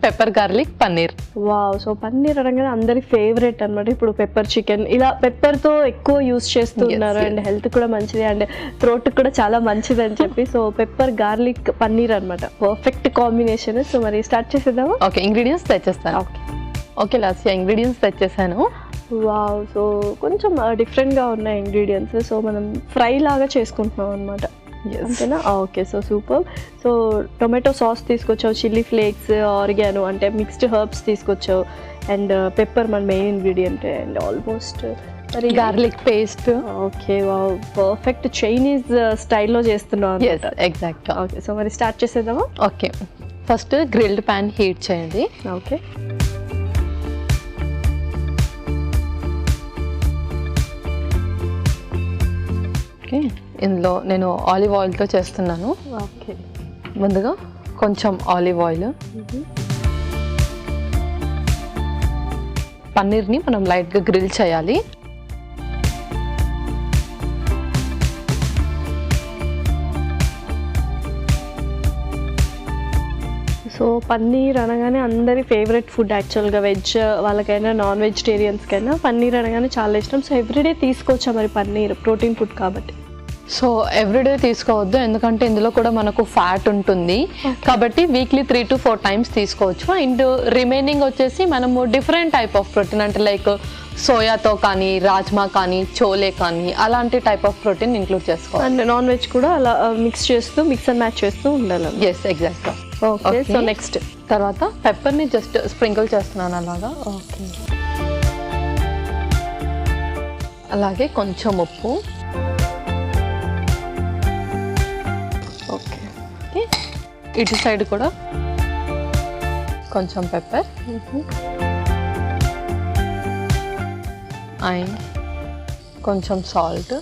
Pepper garlic paneer. Wow, so paneer అనగానే అందరి favourite అనమాట. ఇప్పుడు పెప్పర్ చికెన్ ఇలా పెప్పర్తో ఎక్కువ యూస్ చేస్తున్నారు అండ్ హెల్త్ కూడా మంచిది అండ్ థ్రోట్ కూడా చాలా మంచిది అని చెప్పి. సో పెప్పర్ గార్లిక్ పన్నీర్ అనమాట, పర్ఫెక్ట్ కాంబినేషన్. సో మరి స్టార్ట్ చేసేద్దామా? ఓకే, ఇంగ్రీడియంట్స్ తెచ్చేస్తాను. ఓకే లాస్యా, ఇంగ్రీడియంట్స్ తెచ్చేసాను. వావ్, సో కొంచెం డిఫరెంట్గా ఉన్నాయి ఇంగ్రీడియంట్స్. సో మనం ఫ్రై లాగా చేసుకుంటున్నాం అనమాట, అంతేనా? Okay, so super. So tomato sauce తీసుకొచ్చావు, చిల్లీ ఫ్లేక్స్, ఆరిగానో అంటే మిక్స్డ్ హర్బ్స్ తీసుకొచ్చావు అండ్ పెప్పర్ మన మెయిన్ ఇంగ్రీడియంట్ అండ్ ఆల్మోస్ట్ మరి garlic paste. Okay, wow, perfect Chinese స్టైల్లో చేస్తున్నావు. ఎగ్జాక్ట్. ఓకే, సో మరి స్టార్ట్ చేసేద్దామా? Okay, first grilled pan heat చేయండి. ఓకే, ఓకే, ఇందులో నేను ఆలివ్ ఆయిల్తో చేస్తున్నాను. ఓకే, ముందుగా కొంచెం ఆలివ్ ఆయిల్. పన్నీర్ని మనం లైట్గా గ్రిల్ చేయాలి. సో పన్నీర్ అనగానే అందరి ఫేవరెట్ ఫుడ్ యాక్చువల్గా, వెజ్ వాళ్ళకైనా నాన్ వెజిటేరియన్స్కైనా పన్నీర్ అనగానే చాలా ఇష్టం. సో ఎవ్రీడే తీసుకోవచ్చా మరి పన్నీర్? ప్రోటీన్ ఫుడ్ కాబట్టి. సో ఎవ్రీడే తీసుకోవద్దు, ఎందుకంటే ఇందులో కూడా మనకు ఫ్యాట్ ఉంటుంది కాబట్టి వీక్లీ 3 to 4 times తీసుకోవచ్చు. అండ్ రిమైనింగ్ వచ్చేసి మనము డిఫరెంట్ టైప్ ఆఫ్ ప్రోటీన్ అంటే లైక్ సోయాతో కానీ, రాజ్మా కానీ, చోలే కానీ అలాంటి టైప్ ఆఫ్ ప్రోటీన్ ఇంక్లూడ్ చేసుకోవాలి. అండ్ నాన్ వెజ్ కూడా అలా మిక్స్ అండ్ మ్యాచ్ చేస్తూ ఉండాలి. ఎస్, ఎగ్జాక్ట్గా. ఓకే, సో నెక్స్ట్ తర్వాత పెప్పర్ని జస్ట్ స్ప్రింకిల్ చేస్తున్నాను అలాగా. ఓకే, అలాగే కొంచెం ఉప్పు. ఓకే, ఓకే, ఇటు సైడ్ కూడా కొంచెం పెప్పర్ అండ్ కొంచెం సాల్ట్.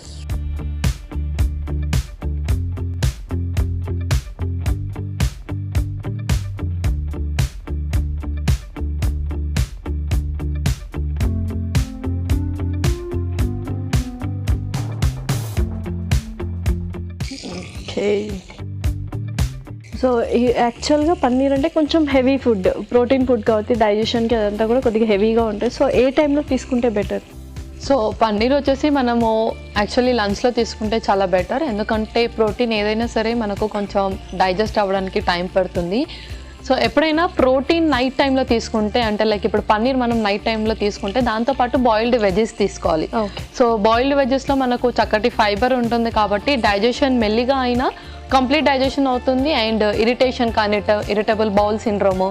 ఓకే, సో యాక్చువల్గా పన్నీర్ అంటే కొంచెం హెవీ ఫుడ్, ప్రోటీన్ ఫుడ్ కాబట్టి డైజెషన్కి అదంతా కూడా కొద్దిగా హెవీగా ఉంటుంది. సో ఏ టైంలో తీసుకుంటే బెటర్? సో పన్నీర్ వచ్చేసి మనము యాక్చువల్లీ లంచ్లో తీసుకుంటే చాలా బెటర్, ఎందుకంటే ప్రోటీన్ ఏదైనా సరే మనకు కొంచెం డైజెస్ట్ అవ్వడానికి టైం పడుతుంది. సో ఎప్పుడైనా ప్రోటీన్ నైట్ టైంలో తీసుకుంటే అంటే లైక్ ఇప్పుడు పన్నీర్ మనం నైట్ టైంలో తీసుకుంటే దాంతోపాటు బాయిల్డ్ వెజెస్ తీసుకోవాలి. సో బాయిల్డ్ వెజెస్లో మనకు చక్కటి ఫైబర్ ఉంటుంది కాబట్టి డైజెషన్ మెల్లిగా అయినా కంప్లీట్ డైజెషన్ అవుతుంది అండ్ ఇరిటేషన్ కానీ, irritable bowel syndrome,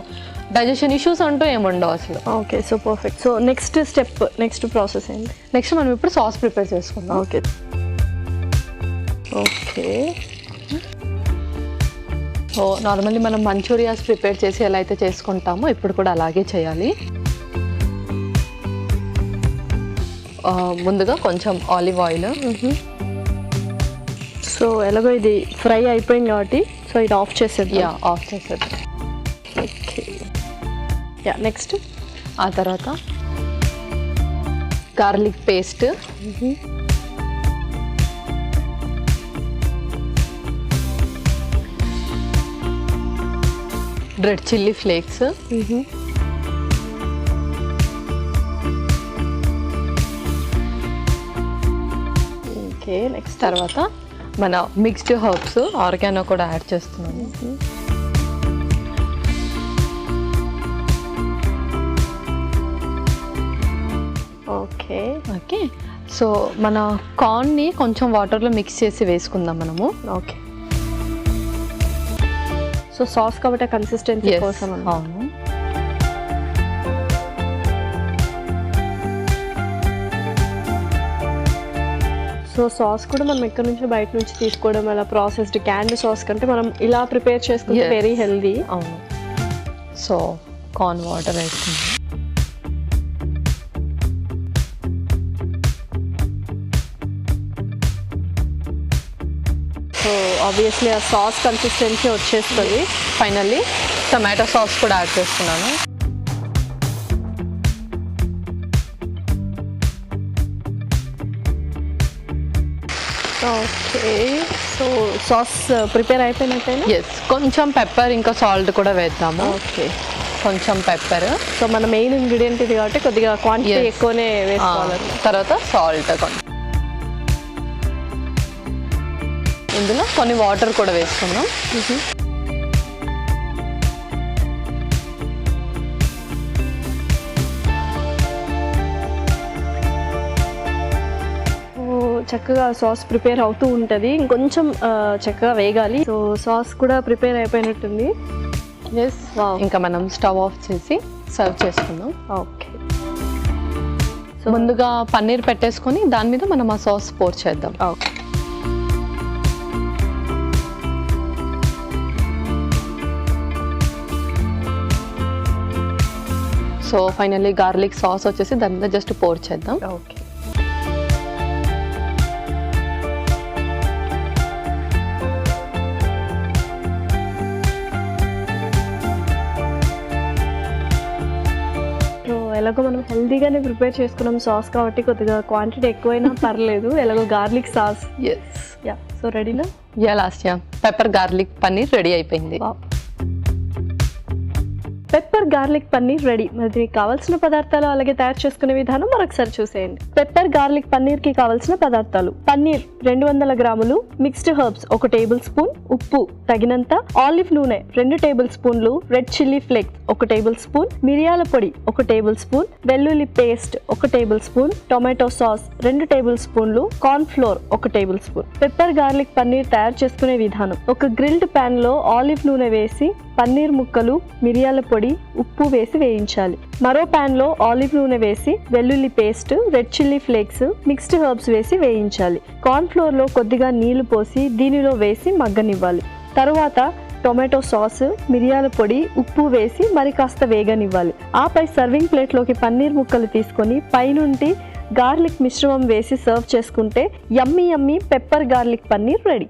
digestion issues అంటూ ఏముండవు అసలు. Okay, so perfect. So next process ఏంటి? నెక్స్ట్ మనం ఇప్పుడు సాస్ ప్రిపేర్ చేసుకుందాం. ఓకే, ఓకే, సో నార్మల్లీ మనం మంచూరియాస్ ప్రిపేర్ చేసి ఎలా అయితే చేసుకుంటామో ఇప్పుడు కూడా అలాగే చేయాలి. ముందుగా కొంచెం ఆలివ్ ఆయిల్. సో ఎలాగో ఇది ఫ్రై అయిపోయింది కాబట్టి సో ఇది ఆఫ్ చేసేది. ఆఫ్ చేసేది. ఓకే, నెక్స్ట్ ఆ తర్వాత garlic paste, red chilli flakes, okay, next తర్వాత మన మిక్స్డ్ హర్బ్స్ ఆర్గానో కూడా యాడ్ చేస్తున్నాము. ఓకే, ఓకే, సో మన కార్న్ని కొంచెం వాటర్లో మిక్స్ చేసి వేసుకుందాం మనము. ఓకే, సో సాస్ కాబట్టి కన్సిస్టెన్సీ కోసం. అవును. సో సాస్ కూడా మనం ఎక్కడి నుంచి బయట నుంచి తీసుకోవడం, అలా ప్రాసెస్డ్ క్యాన్డ్ సాస్ కంటే మనం ఇలా ప్రిపేర్ చేసుకుంటే వెరీ హెల్దీ. అవును. సో కార్న్ వాటర్ వేసుకుందాం. సో ఆబ్వియస్లీ ఆ సాస్ కన్సిస్టెన్సీ వచ్చేస్తుంది. ఫైనల్లీ టమాటో సాస్ కూడా యాడ్ చేస్తున్నాను. ఓకే, సో సాస్ ప్రిపేర్ అయిపోయినట్టేనా? ఎస్, కొంచెం పెప్పర్ ఇంకా సాల్ట్ కూడా వేద్దాము. ఓకే, కొంచెం పెప్పర్. సో మన మెయిన్ ఇంగ్రీడియంట్ ఇది కాబట్టి కొద్దిగా క్వాంటిటీ ఎక్కువనే వేసుకోవాలి. తర్వాత సాల్ట్ కొంచెం. ఇందులో కొన్ని వాటర్ కూడా వేసుకుందాం. చక్కగా సాస్ ప్రిపేర్ అవుతూ ఉంటుంది, ఇంకొంచెం చక్కగా వేగాలి. సో సాస్ కూడా ప్రిపేర్ అయిపోయినట్టుంది. ఇంకా మనం స్టవ్ ఆఫ్ చేసి సర్వ్ చేసుకుందాం. ఓకే, సో ముందుగా పన్నీర్ పెట్టేసుకొని దాని మీద మనం ఆ సాస్ పోర్ చేద్దాం. Okay, so finally garlic sauce వచ్చేసి దాని మీద జస్ట్ పోర్ చేద్దాం. ఓకే. ఎలాగో మనం హెల్దీగానే ప్రిపేర్ చేసుకున్నాం సాస్ కాబట్టి కొద్దిగా క్వాంటిటీ ఎక్కువైనా పర్లేదు. ఎలాగో garlic sauce. Yeah, so ready? Last pepper garlic paneer ready అయిపోయింది. Pepper garlic paneer ready. మరి దీనికి కావాల్సిన పదార్థాలు అలాగే తయారు చేసుకునే విధానం మరొకసారి చూసేయండి. పెప్పర్ గార్లిక్ పన్నీర్ కి కావాల్సిన పదార్థాలు: పన్నీర్ 200 గ్రాములు, మిక్స్డ్ హర్బ్స్ 1 టేబుల్ స్పూన్, ఉప్పు తగినంత, ఆలివ్ నూనె 2 టేబుల్ స్పూన్లు, red chilli flakes 1 tablespoon, మిరియాల పొడి 1 టేబుల్ స్పూన్, వెల్లుల్లి paste 1 tablespoon, tomato sauce 2 table స్పూన్లు, corn flour 1 tablespoon. Pepper garlic paneer తయారు చేసుకునే విధానం: ఒక గ్రిల్డ్ ప్యాన్ లో ఆలివ్ నూనె వేసి పన్నీర్ ముక్కలు, మిరియాల పొడి, ఉప్పు వేసి వేయించాలి. మరో ప్యాన్ లో ఆలివ్ నూనె వేసి వెల్లుల్లి paste, red chilli flakes, mixed herbs వేసి వేయించాలి. కార్న్ ఫ్లోర్ లో కొద్దిగా నీళ్లు పోసి దీనిలో వేసి మగ్గనివ్వాలి. తరువాత టొమాటో సాస్, మిరియాల పొడి, ఉప్పు వేసి మరి కాస్త వేగనివ్వాలి. ఆపై సర్వింగ్ ప్లేట్లోకి పన్నీర్ ముక్కలు తీసుకొని పైనుండి గార్లిక్ మిశ్రమం వేసి సర్వ్ చేసుకుంటే యమ్మీ యమ్మీ పెప్పర్ గార్లిక్ పన్నీర్ రెడీ.